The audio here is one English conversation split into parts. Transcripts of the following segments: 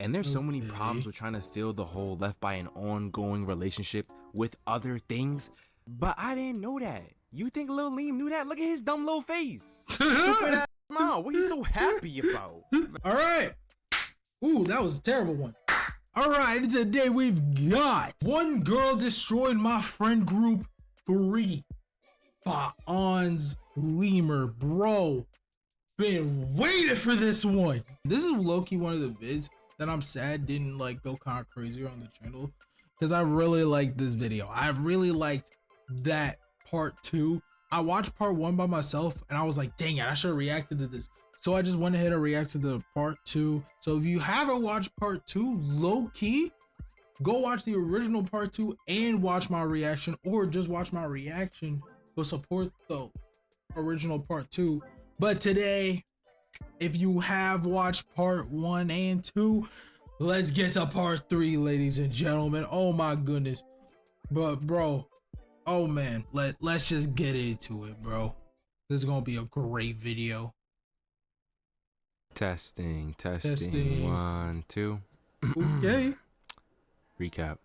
And there's so many problems with trying to fill the hole left by an ongoing relationship with other things. But I didn't know that. You think Lil Liam knew that? Look at his dumb little face. Stupid ass mouth. What are you so happy about? All right. Ooh, that was a terrible one. All right, today we've got one girl destroyed my friend group 3 by Ons Lemur. Bro, been waiting for this one. This is low-key one of the vids that I'm sad didn't like go kind of crazy on the channel, because I really liked this video. I really liked that part 2. I watched part 1 by myself and I was like, dang it, I should have reacted to this. So I just went ahead and reacted to part 2. So if you haven't watched part 2, low key, go watch the original part 2 and watch my reaction, or just watch my reaction but support the original part 2. But today, if you have watched part 1 and 2, let's get to part 3, ladies and gentlemen. Oh my goodness. But bro, oh man, let's just get into it, bro. This is gonna be a great video. Testing. 1, 2. Okay. Recap.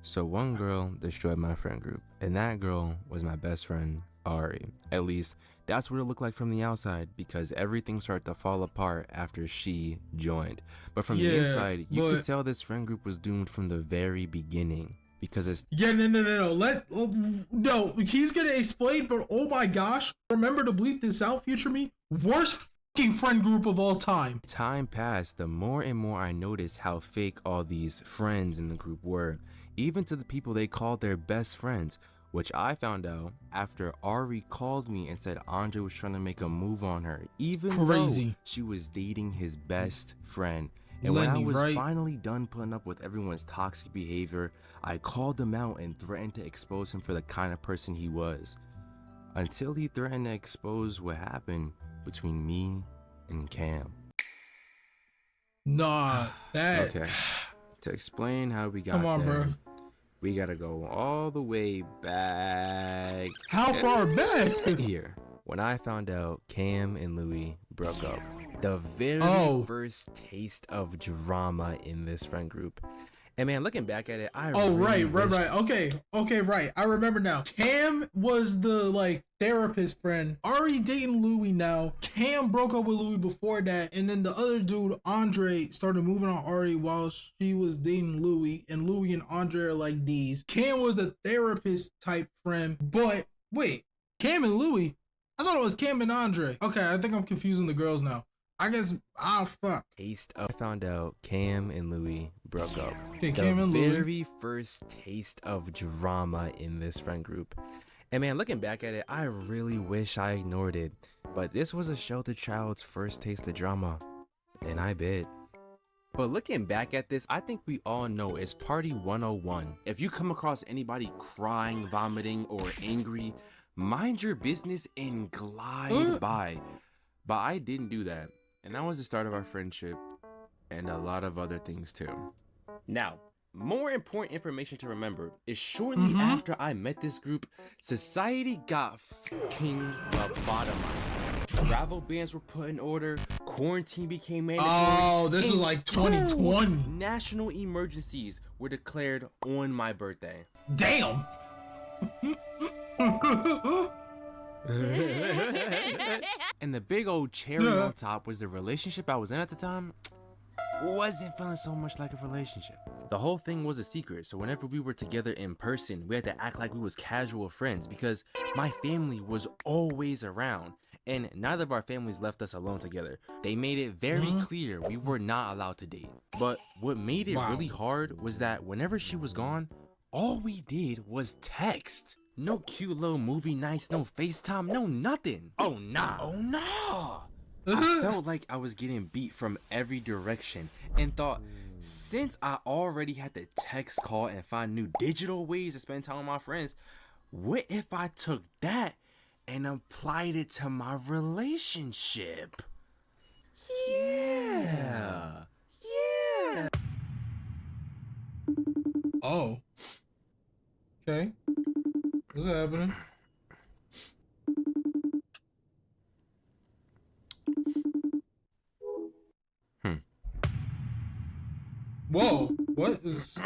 So one girl destroyed my friend group, and that girl was my best friend, Ari. At least that's what it looked like from the outside, because everything started to fall apart after she joined. But from the inside, you could tell this friend group was doomed from the very beginning, because it's no, he's gonna explain, but oh my gosh, remember to bleep this out, future me. Worst friend group of all time. Time passed, the more and more I noticed how fake all these friends in the group were, even to the people they called their best friends, which I found out after Ari called me and said Andre was trying to make a move on her, even though she was dating his best friend. And when I was finally done putting up with everyone's toxic behavior, I called him out and threatened to expose him for the kind of person he was, until he threatened to expose what happened between me and Cam. Nah, that... Okay, to explain how we got Come on, there, bro. we gotta go all the way back. How far back? Here, when I found out Cam and Louis broke up. The very first taste of drama in this friend group. And man, looking back at it, I right. Okay, right. I remember now. Cam was the therapist friend. Ari dating Louis now. Cam broke up with Louis before that, and then the other dude, Andre, started moving on Ari while she was dating Louis, and Louis and Andre are like these. Cam was the therapist type friend, but wait, Cam and Louis? I thought it was Cam and Andre. Okay, I think I'm confusing the girls now. I guess, fuck. I found out Cam and Louis broke up. Okay, Cam and Louis. The very first taste of drama in this friend group. And man, looking back at it, I really wish I ignored it. But this was a sheltered child's first taste of drama, and I bit. But looking back at this, I think we all know it's Party 101. If you come across anybody crying, vomiting, or angry, mind your business and glide by. But I didn't do that. And that was the start of our friendship, and a lot of other things too. Now, more important information to remember is shortly after I met this group, society got fucking lobotomized. Travel bans were put in order, quarantine became mandatory. Oh, this is like 2020. National emergencies were declared on my birthday. Damn. And the big old cherry on top was the relationship I was in at the time wasn't feeling so much like a relationship. The whole thing was a secret, so whenever we were together in person, we had to act like we was casual friends because my family was always around, and neither of our families left us alone together. They made it very clear we were not allowed to date. But what made it really hard was that whenever she was gone, all we did was text. No cute little movie nights, no FaceTime, no nothing. Oh nah. I felt like I was getting beat from every direction and thought, since I already had to text, call, and find new digital ways to spend time with my friends, what if I took that and applied it to my relationship? Yeah. Oh. Okay. What's happening? Whoa, what is?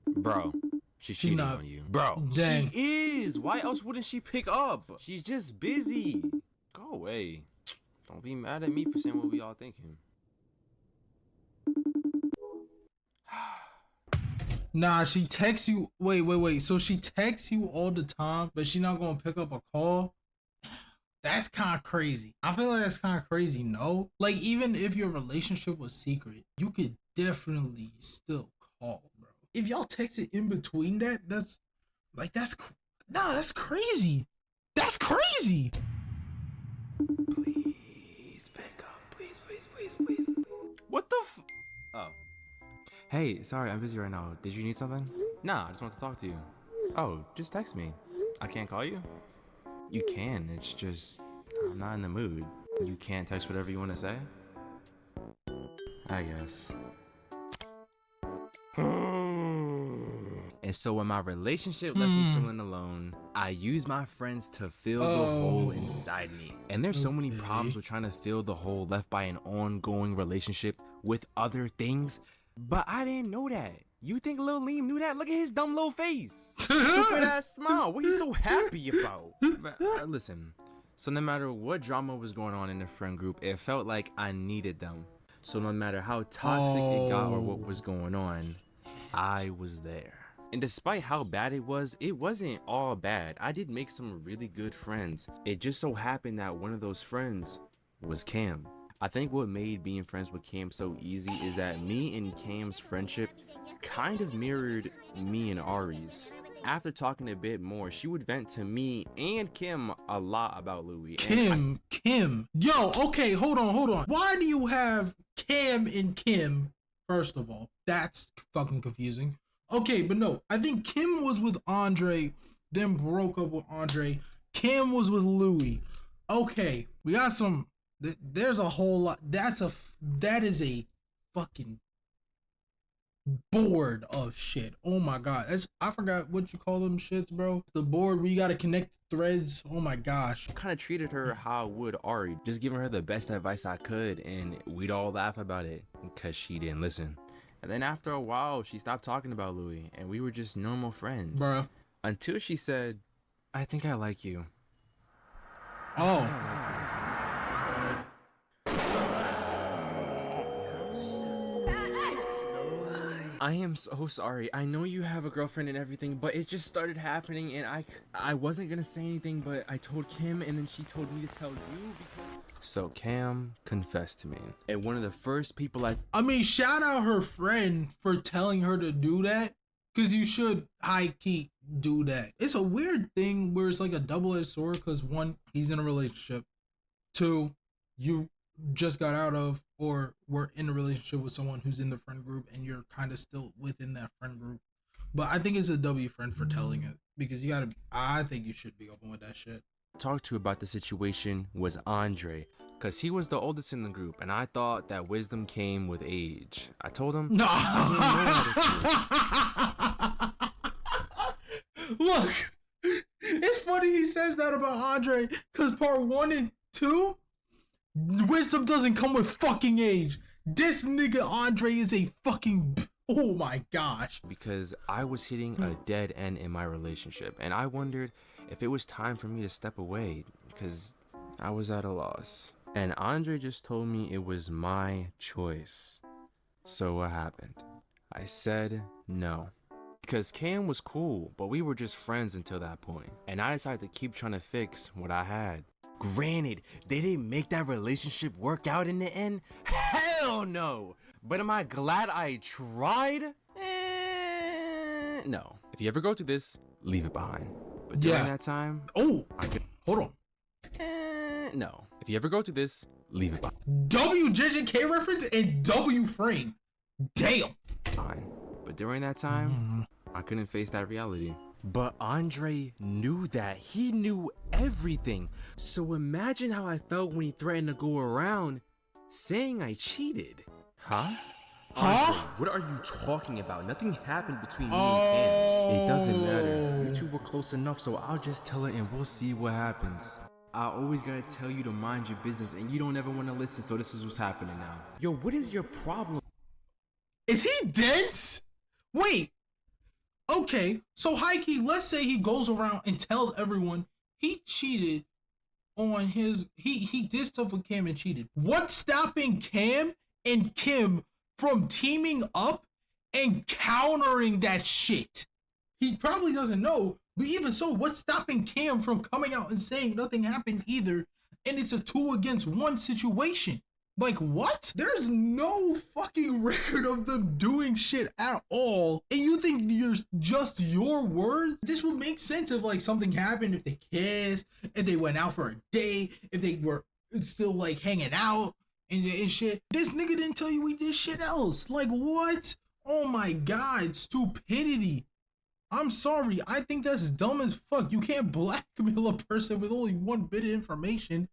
Bro, she's cheating on you. Bro, Dang. she is. Why else wouldn't she pick up? She's just busy. Go away. Don't be mad at me for saying what we all thinking. Nah, she texts you. Wait. So she texts you all the time, but she not gonna pick up a call. That's kind of crazy. I feel like that's kind of crazy. No, like even if your relationship was secret, you could definitely still call, bro. If y'all texted in between that, that's crazy. That's crazy. Please pick up. Please. What the f? Oh. Hey, sorry, I'm busy right now. Did you need something? Nah, I just want to talk to you. Oh, just text me. I can't call you? You can, it's just, I'm not in the mood. You can't text whatever you want to say? I guess. And so when my relationship left me feeling alone, I used my friends to fill the hole inside me. And there's so many problems with trying to fill the hole left by an ongoing relationship with other things. But I didn't know that. You think Lil Liam knew that? Look at his dumb little face. Stupid ass smile. What are you so happy about? But, listen, so no matter what drama was going on in the friend group, it felt like I needed them. So no matter how toxic it got or what was going on, I was there. And despite how bad it wasn't all bad. I did make some really good friends. It just so happened that one of those friends was Cam. I think what made being friends with Cam so easy is that me and Cam's friendship kind of mirrored me and Ari's. After talking a bit more, she would vent to me and Kim a lot about Louis. Kim. Yo, okay, hold on. Why do you have Cam and Kim? First of all, that's fucking confusing. Okay, but no, I think Kim was with Andre, then broke up with Andre. Kim was with Louis. Okay, we got some. There's a whole lot. That is a fucking board of shit. Oh my god, I forgot what you call them shits, bro. The board where you gotta connect threads. Oh my gosh. I kind of treated her how I would Ari, just giving her the best advice I could, and we'd all laugh about it because she didn't listen. And then after a while, she stopped talking about Louis, and we were just normal friends. Bro. Until she said, I think I like you. Oh. I am so sorry. I know you have a girlfriend and everything, but it just started happening, and I wasn't gonna say anything, but I told Kim, and then she told me to tell you because... So Cam confessed to me, and one of the first people I mean, shout out her friend for telling her to do that, because you should high-key do that. It's a weird thing where it's like a double-edged sword, because one, he's in a relationship. Two, you just got out of or were in a relationship with someone who's in the friend group and you're kind of still within that friend group. But I think it's a W friend for telling it, because I think you should be open with that shit. Talked to about the situation was Andre, because he was the oldest in the group, and I thought that wisdom came with age. I told him, no. Look, it's funny he says that about Andre, because part 1 and 2, wisdom doesn't come with fucking age. This nigga Andre is a fucking... Oh my gosh. Because I was hitting a dead end in my relationship, and I wondered if it was time for me to step away, because I was at a loss. And Andre just told me it was my choice. So what happened? I said no. Because Cam was cool, but we were just friends until that point. And I decided to keep trying to fix what I had. Granted, they didn't make that relationship work out in the end. Hell no! But am I glad I tried? No. If you ever go through this, leave it behind. But during that time, hold on. No. If you ever go through this, leave it behind. WJJK reference and W frame. Damn. Fine. But during that time, I couldn't face that reality. But Andre knew that. He knew everything. So imagine how I felt when he threatened to go around saying I cheated. Huh? Andre, what are you talking about? Nothing happened between me and Cam. It doesn't matter. You two were close enough, so I'll just tell her and we'll see what happens. I always gotta tell you to mind your business and you don't ever want to listen, so this is what's happening now. Yo, what is your problem? Is he dense? Wait. Okay, so high-key, let's say he goes around and tells everyone he cheated on his, he did stuff with Cam and cheated. What's stopping Cam and Kim from teaming up and countering that shit? He probably doesn't know, but even so, what's stopping Cam from coming out and saying nothing happened either, and it's a 2-against-1 situation? Like, what? There's no fucking record of them doing shit at all. And you think you're just your word? This would make sense if like something happened, if they kissed, if they went out for a date, if they were still like hanging out and shit. This nigga didn't tell you he did shit else. Like, what? Oh my God, stupidity. I'm sorry. I think that's dumb as fuck. You can't blackmail a person with only one bit of information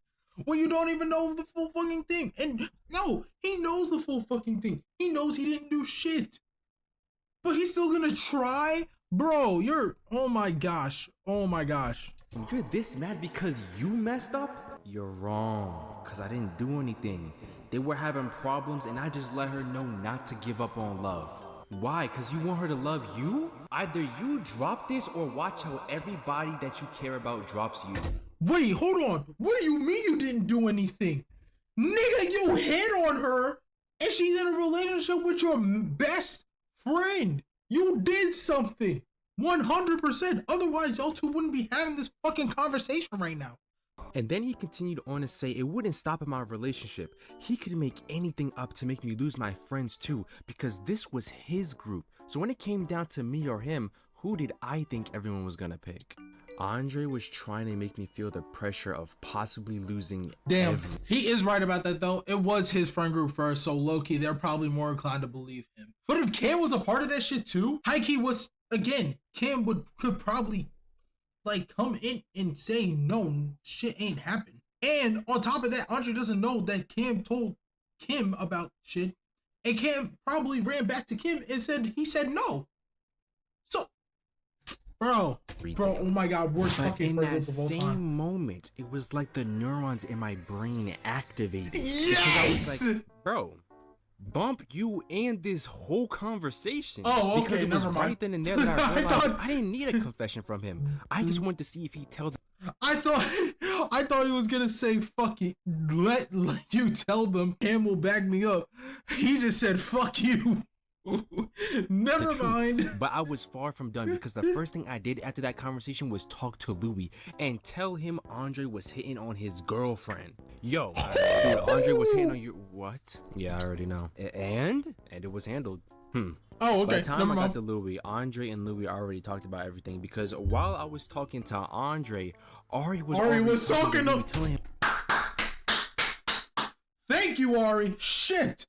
when you don't even know the full fucking thing. And no, he knows the full fucking thing. He knows he didn't do shit. But he's still gonna try? Bro, you're, oh my gosh. Oh my gosh. You're this mad because you messed up? You're wrong, because I didn't do anything. They were having problems and I just let her know not to give up on love. Why? Because you want her to love you? Either you drop this or watch how everybody that you care about drops you. Wait, hold on. What do you mean you didn't do anything? Nigga, you hit on her and she's in a relationship with your best friend. You did something. 100%. Otherwise, y'all two wouldn't be having this fucking conversation right now. And then he continued on to say it wouldn't stop in my relationship. He could make anything up to make me lose my friends too, because this was his group. So when it came down to me or him, who did I think everyone was gonna pick? Andre was trying to make me feel the pressure of possibly losing. Damn, he is right about that though. It was his friend group first, so low-key, they're probably more inclined to believe him. But if Cam was a part of that shit too, high-key was, again, Cam could probably like come in and say no, shit ain't happened. And on top of that, Andre doesn't know that Cam told Kim about shit, and Cam probably ran back to Kim and said he said no. So, bro, oh my God, worst fucking friend group of all time. In that same moment, it was like the neurons in my brain activated. Yes! Because I was like, bro, bump you and this whole conversation. Oh, okay, because it was never mind. right then and there that I realized I didn't need a confession from him. I just wanted to see if he'd tell them. I thought he was gonna say, fuck it, let you tell them, Cam will back me up. He just said, fuck you. Never mind. But I was far from done, because the first thing I did after that conversation was talk to Louis and tell him Andre was hitting on his girlfriend. Yo, dude, Andre was hitting on your, what? Yeah, I already know. And it was handled. Oh, okay. By the time I got to Louis, Andre and Louis already talked about everything, because while I was talking to Andre, Ari was talking to Louis, telling him. Thank you, Ari. Shit.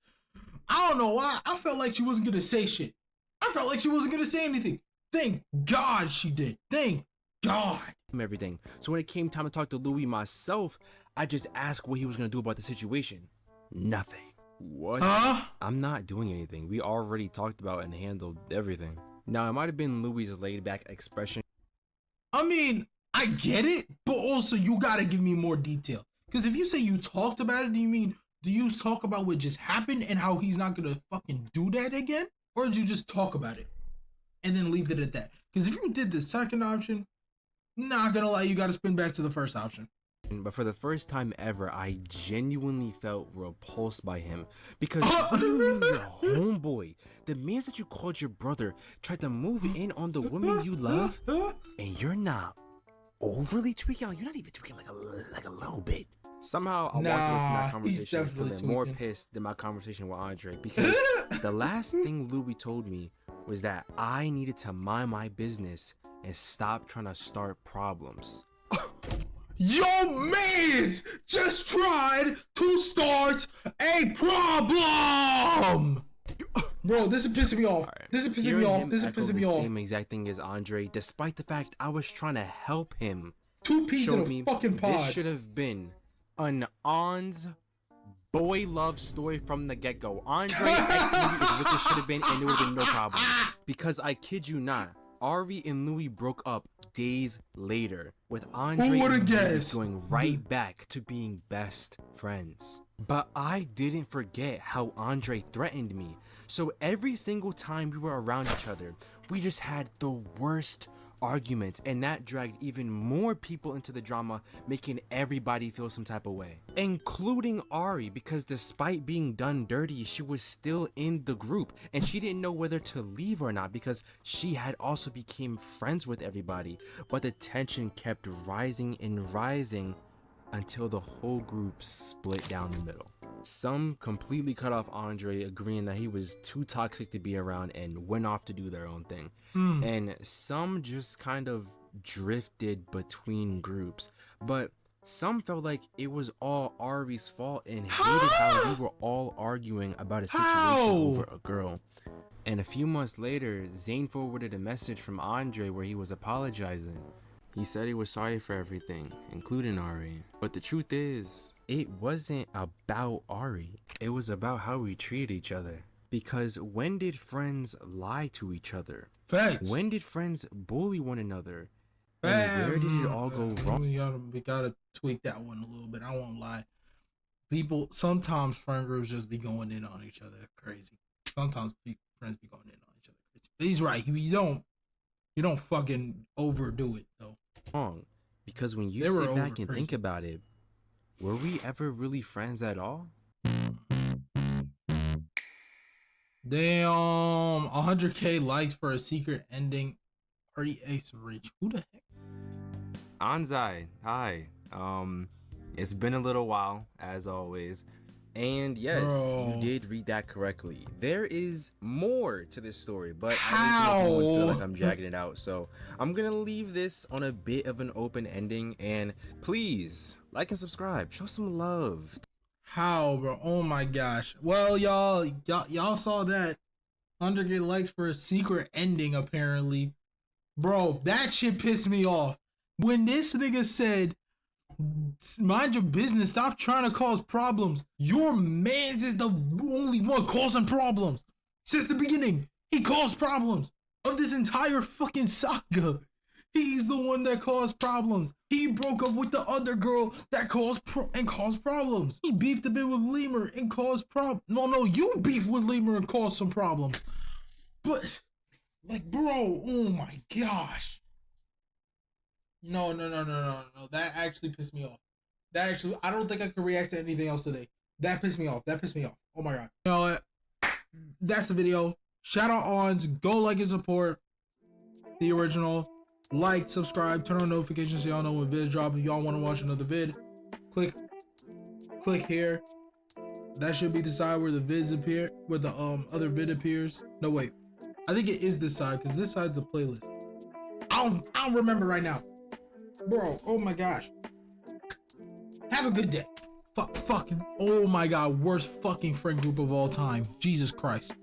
I don't know why. I felt like she wasn't gonna say shit. I felt like she wasn't gonna say anything. Thank God she did. Thank God. Everything. So when it came time to talk to Louis myself, I just asked what he was gonna do about the situation. Nothing. What? Huh? I'm not doing anything. We already talked about and handled everything. Now, it might have been Louis' laid-back expression. I mean, I get it, but also you gotta give me more detail. Because if you say you talked about it, do you talk about what just happened and how he's not gonna fucking do that again? Or did you just talk about it and then leave it at that? Because if you did the second option, not gonna lie, you gotta spin back to the first option. But for the first time ever, I genuinely felt repulsed by him. Because what do you mean your homeboy, the man that you called your brother, tried to move in on the woman you love, and you're not overly tweaking? You're not even tweaking like a little bit. Somehow I walked away from that conversation feeling more pissed than my conversation with Andre, because the last thing Louis told me was that I needed to mind my business and stop trying to start problems. Your mans just tried to start a problem. Bro, this is pissing me off. Right. This is pissing me off. This is pissing me off. Same exact thing as Andre, despite the fact I was trying to help him. Two pieces in a fucking pod. This should have been an On's boy love story from the get-go. Andre X is what this should have been, and it would have been no problem. Because I kid you not, Ari and Louis broke up days later, with Andre Who would've and Louis guessed? going right back to being best friends. But I didn't forget how Andre threatened me. So every single time we were around each other, we just had the worst arguments, and that dragged even more people into the drama, making everybody feel some type of way, including Ari, because despite being done dirty, she was still in the group and she didn't know whether to leave or not because she had also became friends with everybody. But the tension kept rising and rising until the whole group split down the middle. Some completely cut off Andre, agreeing that he was too toxic to be around and went off to do their own thing. And some just kind of drifted between groups. But some felt like it was all Ari's fault and hated how we were all arguing about a situation over a girl. And a few months later, Zayn forwarded a message from Andre where he was apologizing. He said he was sorry for everything, including Ari. But the truth is, it wasn't about Ari. It was about how we treated each other. Because when did friends lie to each other? Facts. When did friends bully one another? And where did it all go wrong? We gotta tweak that one a little bit. I won't lie. People, sometimes friend groups just be going in on each other crazy. Sometimes friends be going in on each other crazy. But he's right. You don't fucking overdo it though. Wrong. Because when you sit back and think about it, were we ever really friends at all? Damn, 100K likes for a secret ending. 38 reach. Who the heck? Anzai, hi. It's been a little while, as always. And yes, you did read that correctly. There is more to this story, but I don't feel like I'm dragging it out. So I'm gonna leave this on a bit of an open ending. And please like and subscribe. Show some love. How, bro? Oh my gosh. Well, y'all saw that 100K likes for a secret ending, apparently. Bro, that shit pissed me off. When this nigga said, mind your business, stop trying to cause problems. Your mans is the only one causing problems. Since the beginning, he caused problems of this entire fucking saga. He's the one that caused problems. He broke up with the other girl that caused problems. He beefed a bit with Lemur and caused problems. No, you beefed with Lemur and caused some problems. But, like, bro, oh my gosh. No. That actually pissed me off. I don't think I could react to anything else today. That pissed me off. Oh my god. You know what? That's the video. Shout out Ons. Go like and support the original. Like, subscribe, turn on notifications so y'all know when vids drop. If y'all want to watch another vid, click here. That should be the side where the vids appear, where the other vid appears. No, wait. I think it is this side because this side's the playlist. I don't remember right now. Bro, oh my gosh. Have a good day. Fucking, oh my god, worst fucking friend group of all time. Jesus Christ.